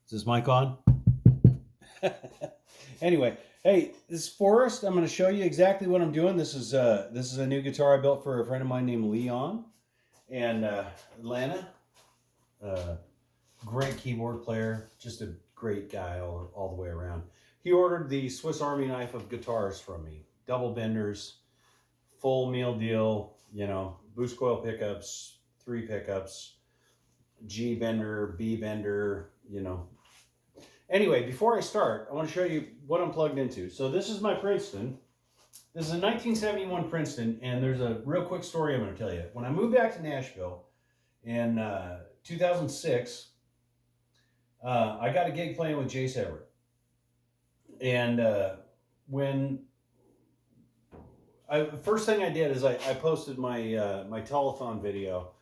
Is this mic on? Anyway, hey, this is Forrest. I'm going to show you exactly what I'm doing. This is a new guitar I built for a friend of mine named Leon in Atlanta. Great keyboard player, just a great guy all the way around. He ordered the Swiss Army knife of guitars from me. Double benders, full meal deal, you know, boost coil pickups, 3 pickups, G bender, B bender, you know. Anyway, before I start, I want to show you what I'm plugged into. So this is my Princeton. This is a 1971 Princeton, and there's a real quick story I'm going to tell you. When I moved back to Nashville in 2006, I got a gig playing with Jace Everett. And first thing I did is I posted my my telethon video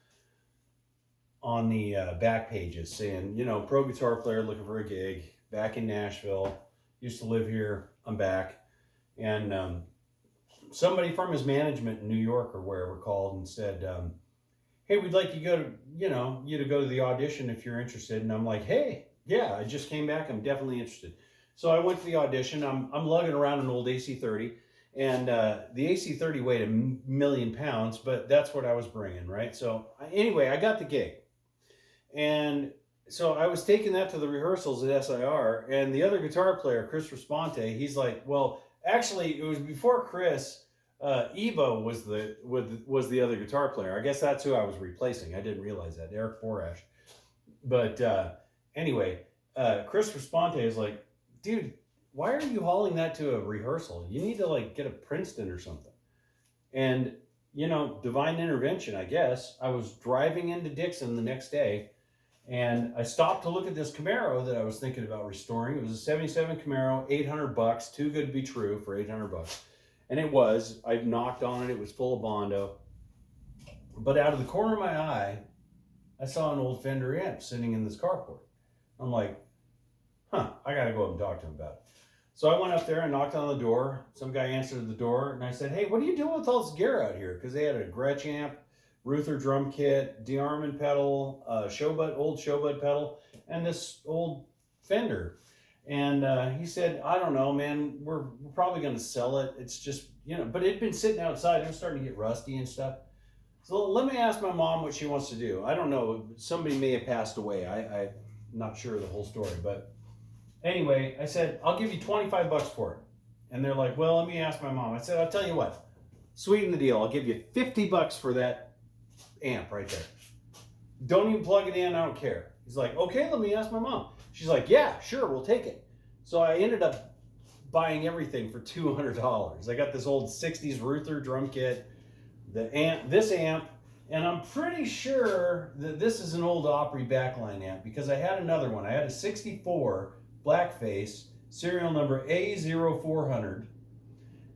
on the back pages saying, you know, pro guitar player looking for a gig, back in Nashville, used to live here, I'm back. And somebody from his management in New York or wherever called and said, hey, we'd like you to go to the audition if you're interested. And I'm like, hey, yeah, I just came back, I'm definitely interested. So I went to the audition. I'm lugging around an old AC30, and the AC30 weighed 1,000,000 pounds, but that's what I was bringing, right? So anyway, I got the gig. And so I was taking that to the rehearsals at SIR, and the other guitar player, Chris Responte, he's like, well, actually, it was before Chris, Evo was the other guitar player. I guess that's who I was replacing. I didn't realize that, Eric Borash. But anyway, Chris Responte is like, dude, why are you hauling that to a rehearsal? You need to like get a Princeton or something. And, you know, divine intervention, I guess. I was driving into Dixon the next day, and I stopped to look at this Camaro that I was thinking about restoring. It was a 77 Camaro, $800, too good to be true for $800. And it was. I knocked on it. It was full of Bondo. But out of the corner of my eye, I saw an old Fender amp sitting in this carport. I'm like, huh, I got to go up and talk to him about it. So I went up there and knocked on the door. Some guy answered the door, and I said, hey, what are you doing with all this gear out here? Because they had a Gretsch amp, Ruther drum kit, DeArmond pedal, old Showbud pedal, and this old Fender. And he said, I don't know, man, we're probably going to sell it. It's just, you know, but it'd been sitting outside. It was starting to get rusty and stuff. So let me ask my mom what she wants to do. I don't know. Somebody may have passed away. I'm not sure of the whole story. But anyway, I said, I'll give you $25 for it. And they're like, well, let me ask my mom. I said, I'll tell you what. Sweeten the deal. I'll give you $50 for that amp right there. Don't even plug it in. I don't care. He's like, okay, let me ask my mom. She's like, yeah, sure, we'll take it. So I ended up buying everything for $200. I got this old 60s Ruther drum kit, this amp, and I'm pretty sure that this is an old Opry backline amp because I had another one. I had a 64 Blackface, serial number A0400,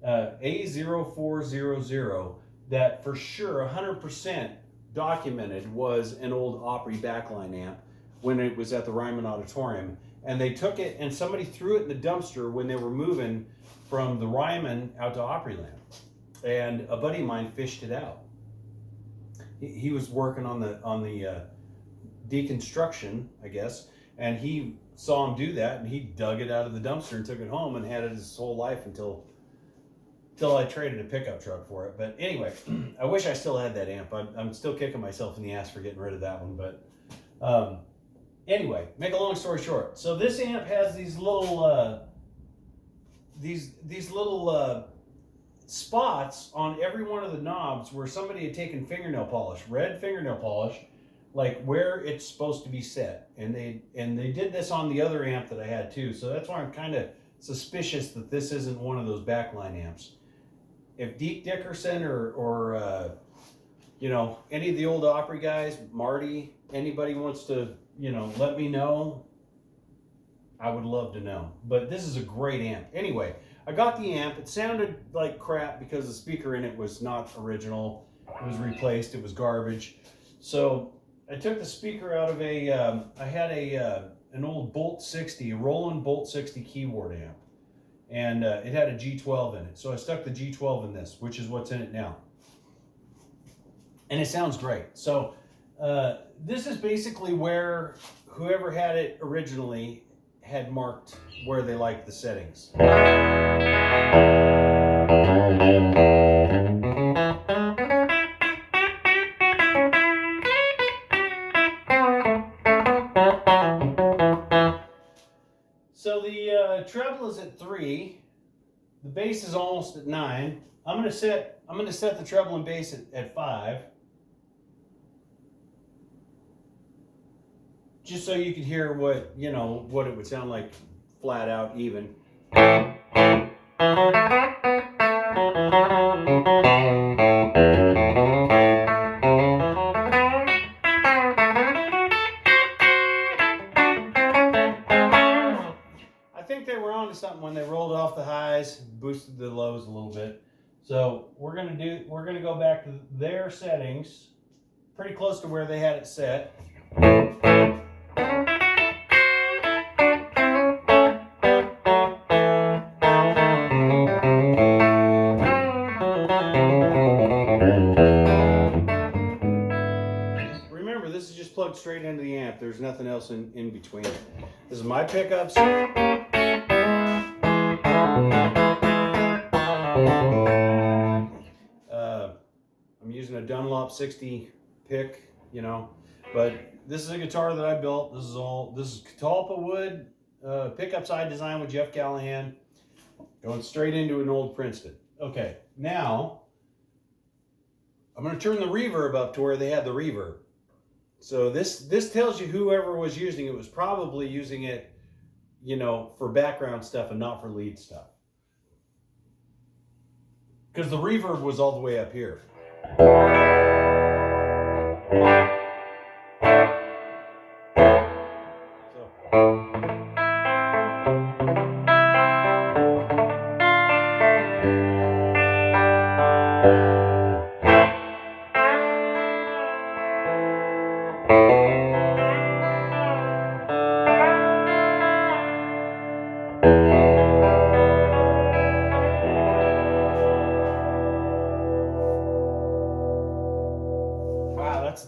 A0400, that for sure 100% documented was an old Opry backline amp when it was at the Ryman Auditorium. And they took it and somebody threw it in the dumpster when they were moving from the Ryman out to Opryland. And a buddy of mine fished it out. He was working on the deconstruction, I guess, and he saw him do that, and he dug it out of the dumpster and took it home and had it his whole life until I traded a pickup truck for it. But anyway, I wish I still had that amp. I'm still kicking myself in the ass for getting rid of that one. But anyway, make a long story short. So this amp has these little spots on every one of the knobs where somebody had taken fingernail polish, red fingernail polish, like where it's supposed to be set. And they did this on the other amp that I had too. So that's why I'm kind of suspicious that this isn't one of those backline amps. If Deke Dickerson or you know, any of the old Opry guys, Marty, anybody wants to, you know, let me know, I would love to know. But this is a great amp. Anyway, I got the amp. It sounded like crap because the speaker in it was not original. It was replaced. It was garbage. So I took the speaker out of I had an old Bolt 60, a Roland Bolt 60 keyboard amp. And it had a G12 in it. So I stuck the G12 in this, which is what's in it now. And it sounds great. So this is basically where whoever had it originally had marked where they liked the settings. So the treble is at 3, the bass is almost at 9. I'm gonna set the treble and bass at 5, just so you can hear what it would sound like flat out even. I think they were onto something when they rolled off the highs, boosted the lows a little bit. So we're gonna go back to their settings, pretty close to where they had it set. Remember, this is just plugged straight into the amp. There's nothing else in between. This is my pickups. I'm using a Dunlop 60 pick, but this is a guitar that I built. This is Catalpa wood pickups I designed with Jeff Callahan, going straight into an old Princeton. Okay, now I'm going to turn the reverb up to where they had the reverb. So this tells you whoever was using it was probably using it, for background stuff and not for lead stuff. Because the reverb was all the way up here.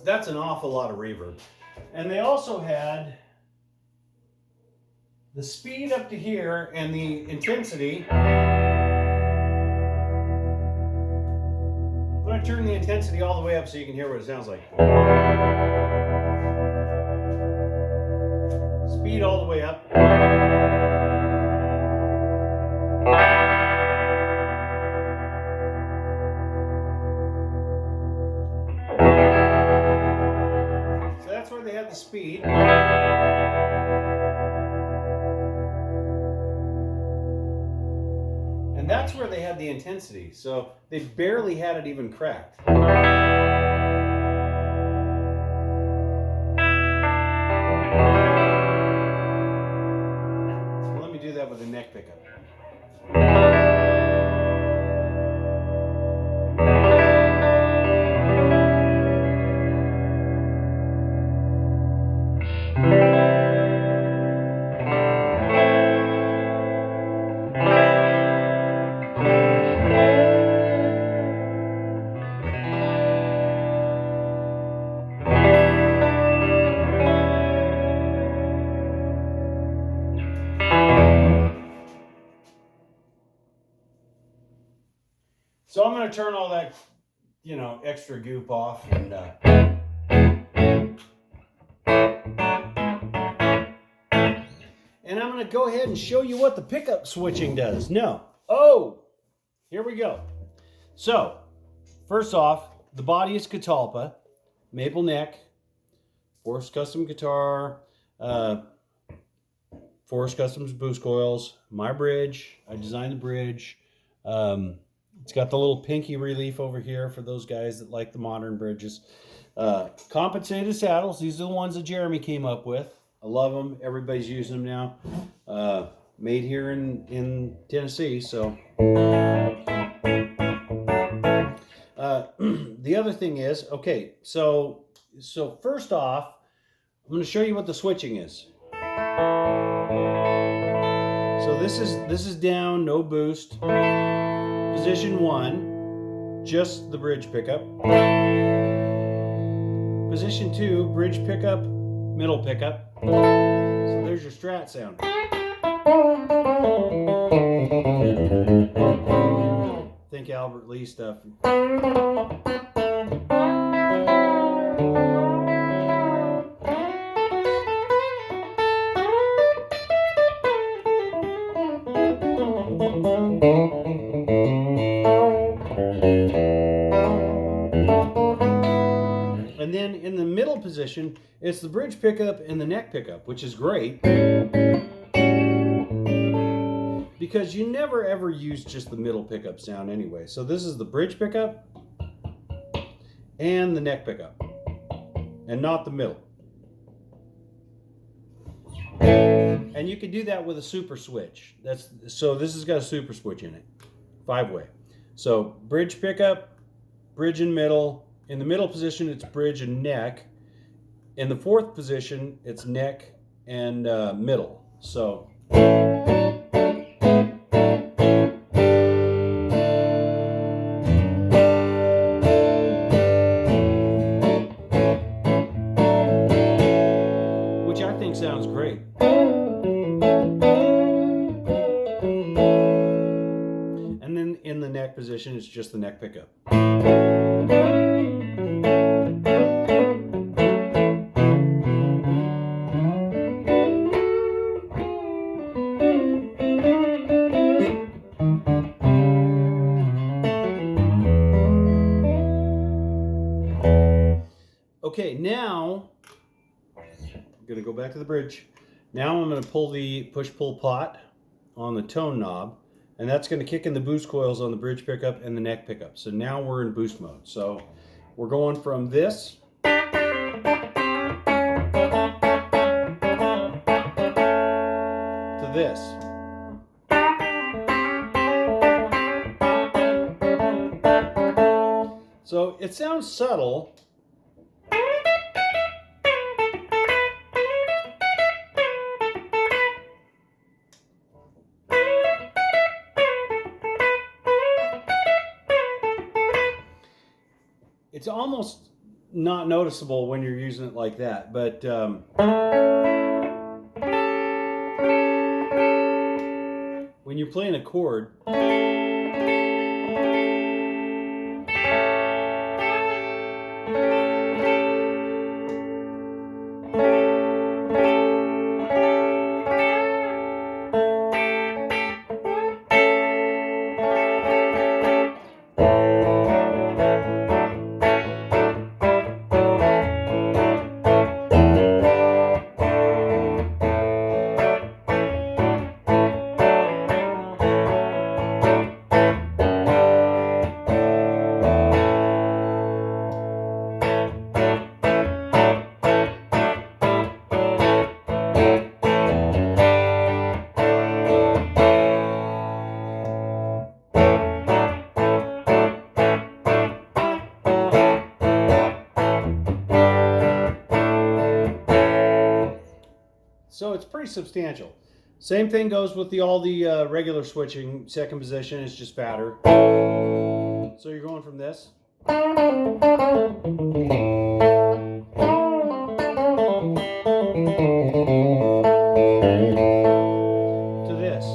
That's an awful lot of reverb. And they also had the speed up to here and the intensity. I'm going to turn the intensity all the way up so you can hear what it sounds like. Speed all the way up. That's where they had the speed. And that's where they had the intensity. So they barely had it even cracked. Well, let me do that with a neck pickup. So I'm going to turn all that, extra goop off and I'm going to go ahead and show you what the pickup switching does. Here we go. So, first off, the body is Catalpa, maple neck, Forrest Custom Guitar, Forrest Custom's boost coils, my bridge. I designed the bridge. It's got the little pinky relief over here for those guys that like the modern bridges. Compensated saddles. These are the ones that Jeremy came up with. I love them. Everybody's using them now. Made here in Tennessee. So the other thing is, okay, so first off, I'm going to show you what the switching is. So this is down, no boost. Position 1, just the bridge pickup. Position 2, bridge pickup, middle pickup. So there's your Strat sound. Think Albert Lee stuff. And then in the middle position, it's the bridge pickup and the neck pickup, which is great because you never ever use just the middle pickup sound anyway. So this is the bridge pickup and the neck pickup, and not the middle. And you can do that with a super switch. So this has got a super switch in it, 5-way. So bridge pickup, bridge and middle. In the middle position, it's bridge and neck. In the 4th position, it's neck and middle. So. Which I think sounds great. And then in the neck position, it's just the neck pickup. Okay, now I'm going to go back to the bridge. Now I'm going to pull the push-pull pot on the tone knob, and that's going to kick in the boost coils on the bridge pickup and the neck pickup. So now we're in boost mode. So we're going from this to this. So it sounds subtle. It's almost not noticeable when you're using it like that, but when you're playing a chord, so it's pretty substantial. Same thing goes with all the regular switching. Second position is just fatter. So you're going from this to this.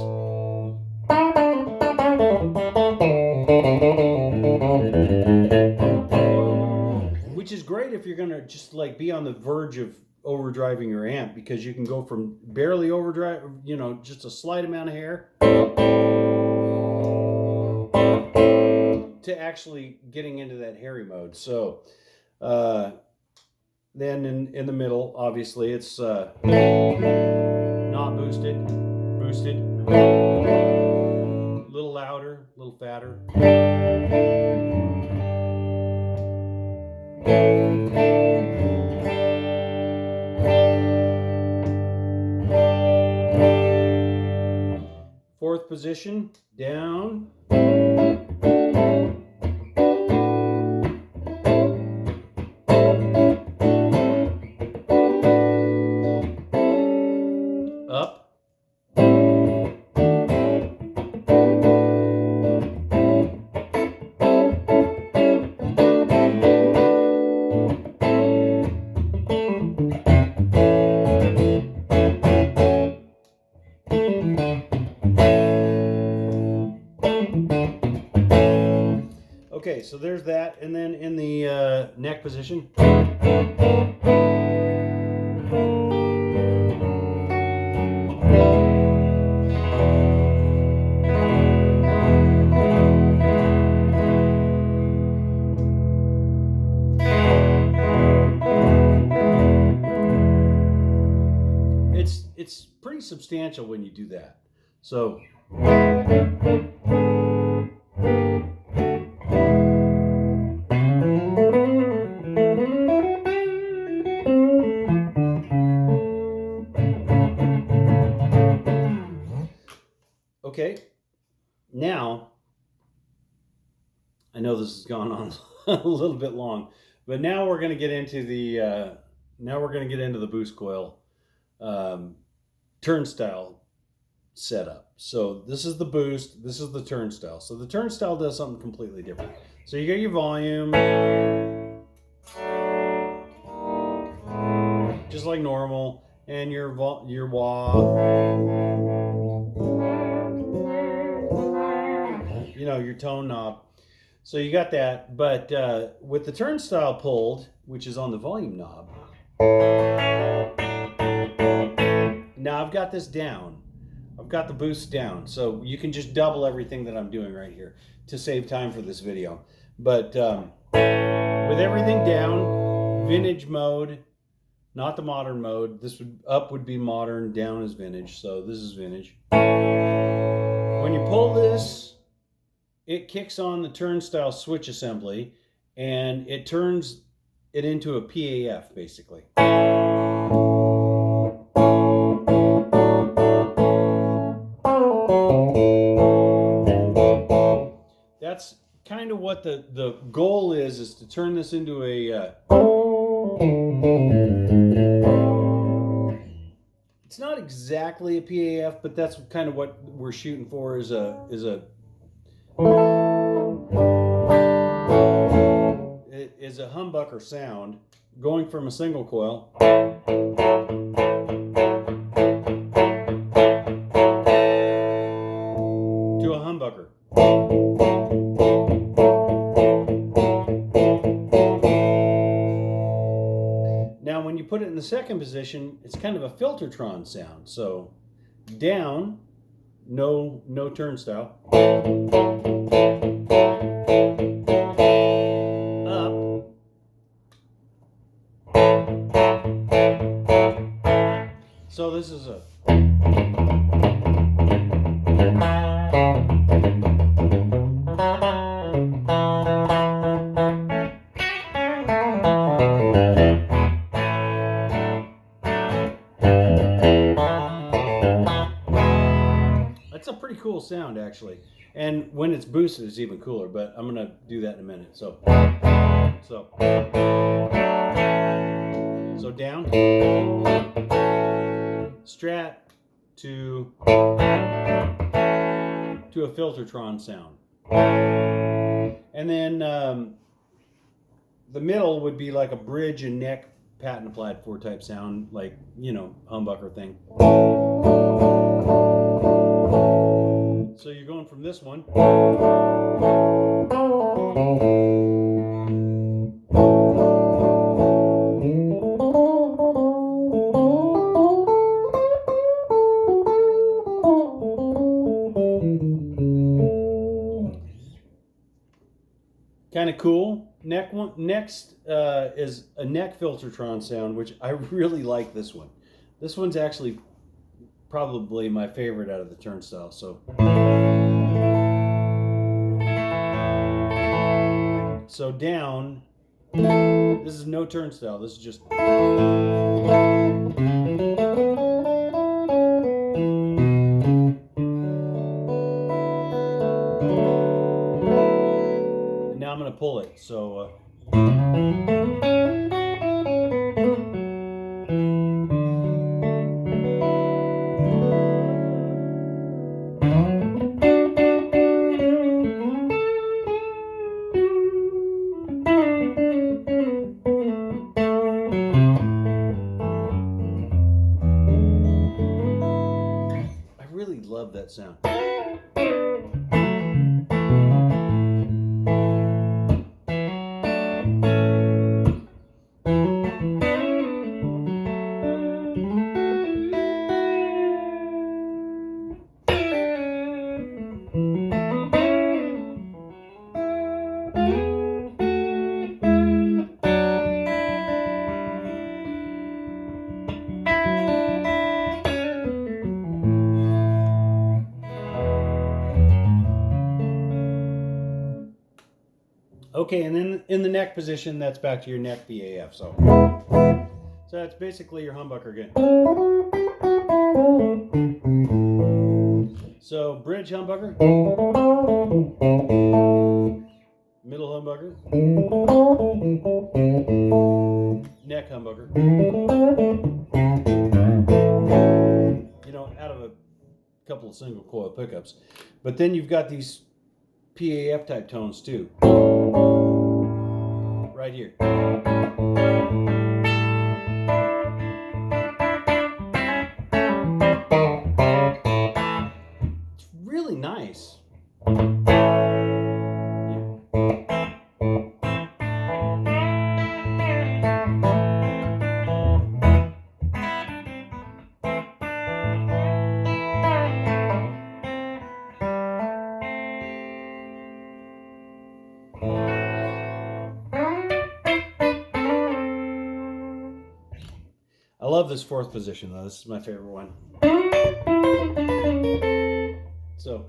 Which is great if you're gonna just like be on the verge of overdriving your amp, because you can go from barely overdrive, you know, just a slight amount of hair, to actually getting into that hairy mode. So then in the middle, obviously it's not boosted, boosted, a little louder, a little fatter. Fourth position, down. Up. neck position. It's pretty substantial when you do that. So okay, now I know this has gone on a little bit long, but now we're going to get into the boost coil turnstile setup. So this is the boost, this is the turnstile. So the turnstile does something completely different. So you get your volume, just like normal, and your wah, you know, your tone knob. So you got that, but with the turnstile pulled, which is on the volume knob, now I've got this down. I've got the boost down, so you can just double everything that I'm doing right here to save time for this video. But with everything down, vintage mode, not the modern mode. This would be modern, down is vintage, so this is vintage. When you pull this, it kicks on the Turnstyle Switch Assembly, and it turns it into a PAF, basically. That's kind of what the goal is to turn this into a... it's not exactly a PAF, but that's kind of what we're shooting for, is a humbucker sound going from a single coil to a humbucker. Now when you put it in the second position, it's kind of a Filtertron sound. So down, no turnstile. Up. So this is a... That's a pretty cool sound, actually. And when it's boosted, it's even cooler, but I'm going to do that in a minute. So down, strat to a Filtertron sound. And then the middle would be like a bridge and neck patent applied for type sound, like, you know, humbucker thing. So you're going from this one kind of cool. Next is a neck Filtertron sound, which I really like this one. This one's actually probably my favorite out of the turnstile. So down, this is no turnstile, this is just... And now I'm going to pull it, so... love that sound. Okay, and then in the neck position, that's back to your neck BAF. So that's basically your humbucker again. So bridge humbucker, middle humbucker, neck humbucker. You know, out of a couple of single coil pickups. But then you've got these PAF type tones too. Right here. It's really nice. I love this fourth position though. This is my favorite one. So.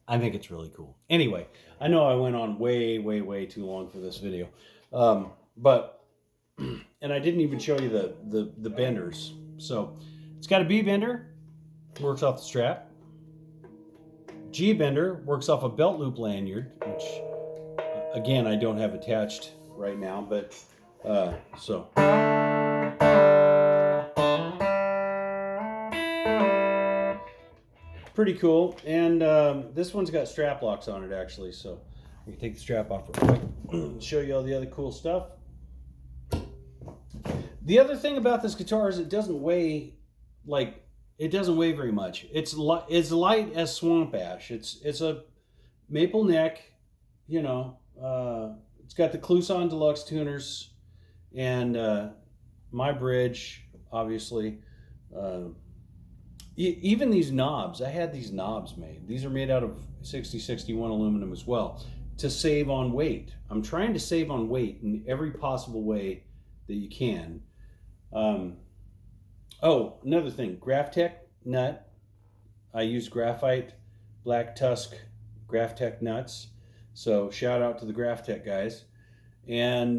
I think it's really cool. Anyway, I know I went on way too long for this video. But, and I didn't even show you the benders. So, it's got a B bender, works off the strap. G bender works off a belt loop lanyard, which, again, I don't have attached right now, but, so. Pretty cool, and this one's got strap locks on it actually, so you can take the strap off real quick. Show you all the other cool stuff. The other thing about this guitar is it doesn't weigh very much. It's light as swamp ash. It's a maple neck, you know. It's got the Kluson Deluxe tuners and my bridge, obviously. Even these knobs, I had these knobs made. These are made out of 6061 aluminum as well to save on weight. I'm trying to save on weight in every possible way that you can. Oh, another thing, Graphtec nut. I use graphite black tusk Graphtec nuts. So shout out to the Graphtec guys. And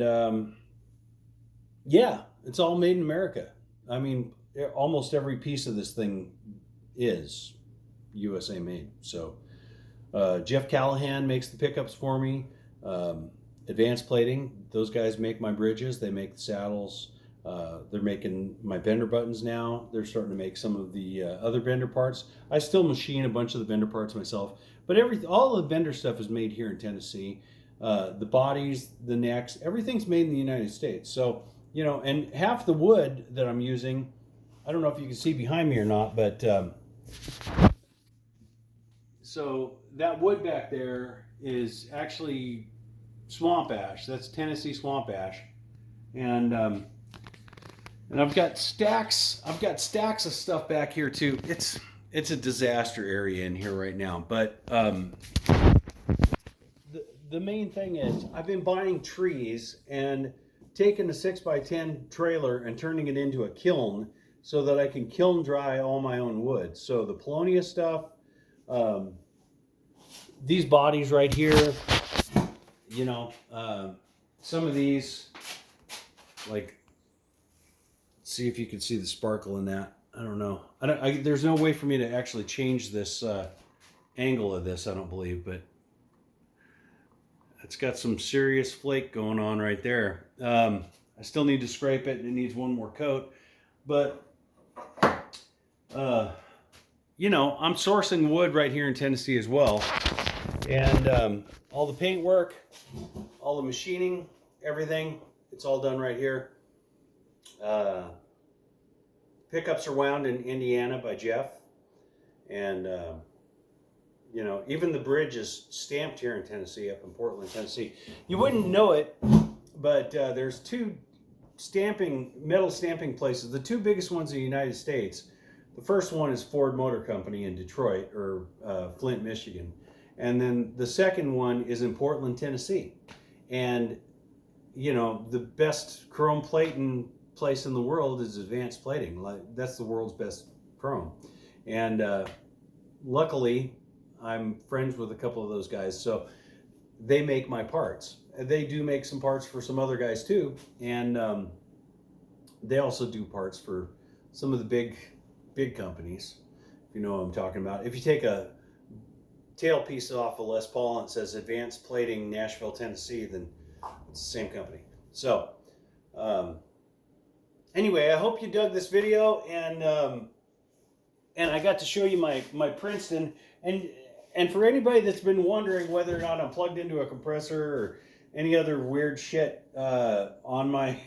yeah, it's all made in America. I mean, almost every piece of this thing is USA made. So Jeff Callahan makes the pickups for me. Advanced Plating, those guys make my bridges. They make the saddles. They're making my bender buttons now. They're starting to make some of the other bender parts. I still machine a bunch of the bender parts myself, but all of the bender stuff is made here in Tennessee. The bodies, the necks, everything's made in the United States. So, you know, and half the wood that I'm using, I don't know if you can see behind me or not, but so that wood back there is actually swamp ash. That's Tennessee swamp ash. And And I've got stacks of stuff back here too. It's a disaster area in here right now. But the main thing is I've been buying trees and taking a 6x10 trailer and turning it into a kiln so that I can kiln dry all my own wood. So the Polonia stuff, these bodies right here, you know, some of these, like, see if you can see the sparkle in that. I don't know. There's no way for me to actually change this angle of this, I don't believe, but it's got some serious flake going on right there. I still need to scrape it, and it needs one more coat. But, you know, I'm sourcing wood right here in Tennessee as well. And all the paint work, all the machining, everything, it's all done right here. Pickups are wound in Indiana by Jeff. And, you know, even the bridge is stamped here in Tennessee, up in Portland, Tennessee. You wouldn't know it, but there's two metal stamping places. The two biggest ones in the United States. The first one is Ford Motor Company in Detroit, or Flint, Michigan. And then the second one is in Portland, Tennessee. And, you know, the best chrome plating place in the world is Advanced Plating. That's the world's best chrome. And luckily, I'm friends with a couple of those guys, so they make my parts. They do make some parts for some other guys too, and they also do parts for some of the big companies, if you know what I'm talking about. If you take a tailpiece off a Les Paul and it says Advanced Plating, Nashville, Tennessee, then it's the same company. So anyway, I hope you dug this video, and I got to show you my Princeton. And for anybody that's been wondering whether or not I'm plugged into a compressor or any other weird shit on my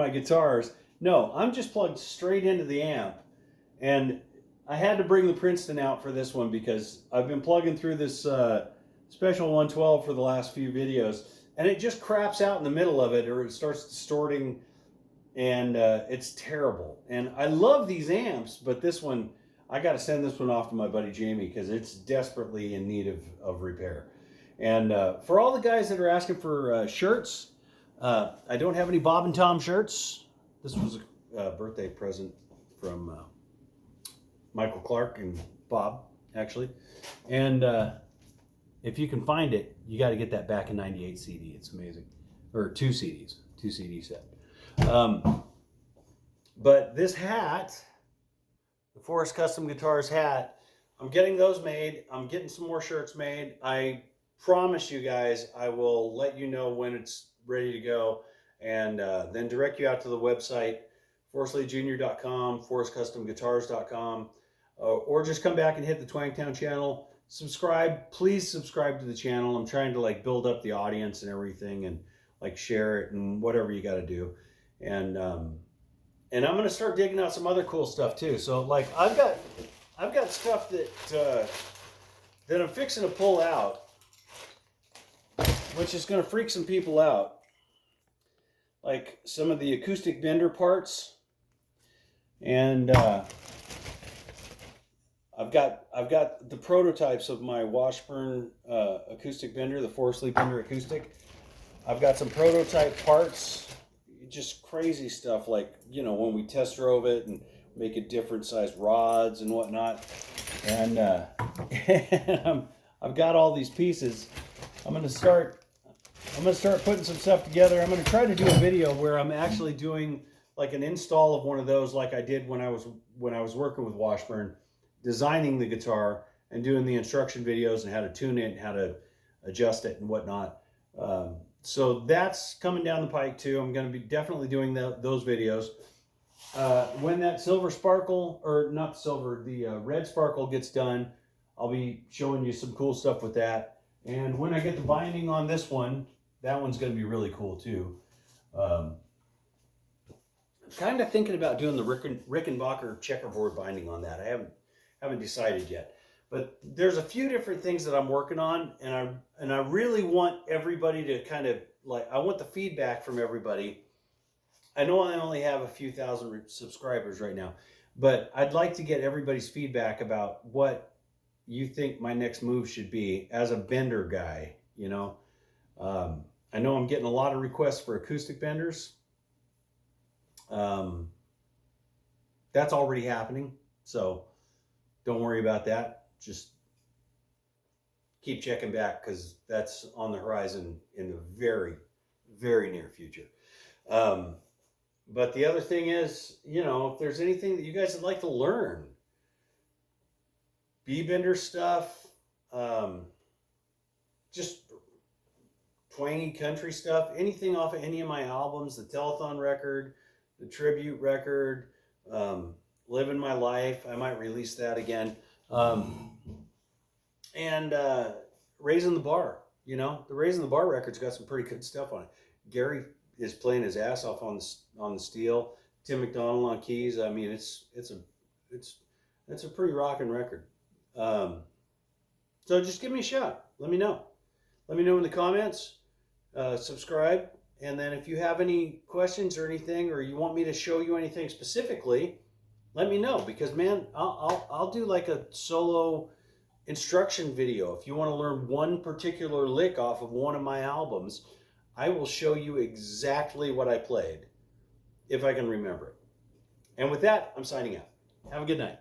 guitars, no, I'm just plugged straight into the amp. And I had to bring the Princeton out for this one because I've been plugging through this Special 112 for the last few videos, and it just craps out in the middle of it, or it starts distorting, and it's terrible. And I love these amps, but this one, I got to send this one off to my buddy Jamie because it's desperately in need of repair. And for all the guys that are asking for shirts, I don't have any Bob and Tom shirts. This was a birthday present from Michael Clark and Bob, actually. And if you can find it, you got to get that Back in '98 CD. It's amazing. Or two CD set. But this hat, the Forrest Custom Guitars hat, I'm getting those made. I'm getting some more shirts made. I promise you guys I will let you know when it's ready to go, and then direct you out to the website, forrestleejr.com, forrestcustomguitars.com, or just come back and hit the Twangtown channel. Subscribe. Please subscribe to the channel. I'm trying to like build up the audience and everything, and like share it and whatever you got to do. And I'm going to start digging out some other cool stuff too. So like I've got stuff that I'm fixing to pull out, which is going to freak some people out. Like some of the acoustic bender parts, and I've got the prototypes of my Washburn acoustic bender, the Forrest Lee Bender acoustic. I've got some prototype parts. Just crazy stuff, like, you know, when we test drove it and make it different size rods and whatnot. And I've got all these pieces. I'm gonna start putting some stuff together. I'm gonna try to do a video where I'm actually doing like an install of one of those, like I did when I was working with Washburn, designing the guitar and doing the instruction videos and how to tune it and how to adjust it and whatnot. So that's coming down the pike too. I'm going to be definitely doing those videos. When that silver sparkle, or not silver, the red sparkle gets done, I'll be showing you some cool stuff with that. And when I get the binding on this one, that one's going to be really cool too. I'm kind of thinking about doing the Rickenbacker checkerboard binding on that. I haven't decided yet. But there's a few different things that I'm working on, and I really want everybody to kind of, like, I want the feedback from everybody I know I only have a few thousand subscribers right now, but I'd like to get everybody's feedback about what you think my next move should be as a bender guy. You know, I know I'm getting a lot of requests for acoustic benders. That's already happening, so don't worry about that. Just keep checking back because that's on the horizon in the very, very near future. But the other thing is, you know, if there's anything that you guys would like to learn, B-bender stuff, just twangy country stuff, anything off of any of my albums, the telethon record, the tribute record, Living My Life, I might release that again, and Raising the Bar. You know, the Raising the Bar record's got some pretty good stuff on it. Gary is playing his ass off on the steel. Tim McDonald on keys. I mean, it's a pretty rocking record. So just give me a shout. Let me know. Let me know in the comments. Subscribe, and then if you have any questions or anything, or you want me to show you anything specifically, let me know, because man, I'll do like a solo instruction video. If you want to learn one particular lick off of one of my albums, I will show you exactly what I played if I can remember it. And with that, I'm signing out. Have a good night.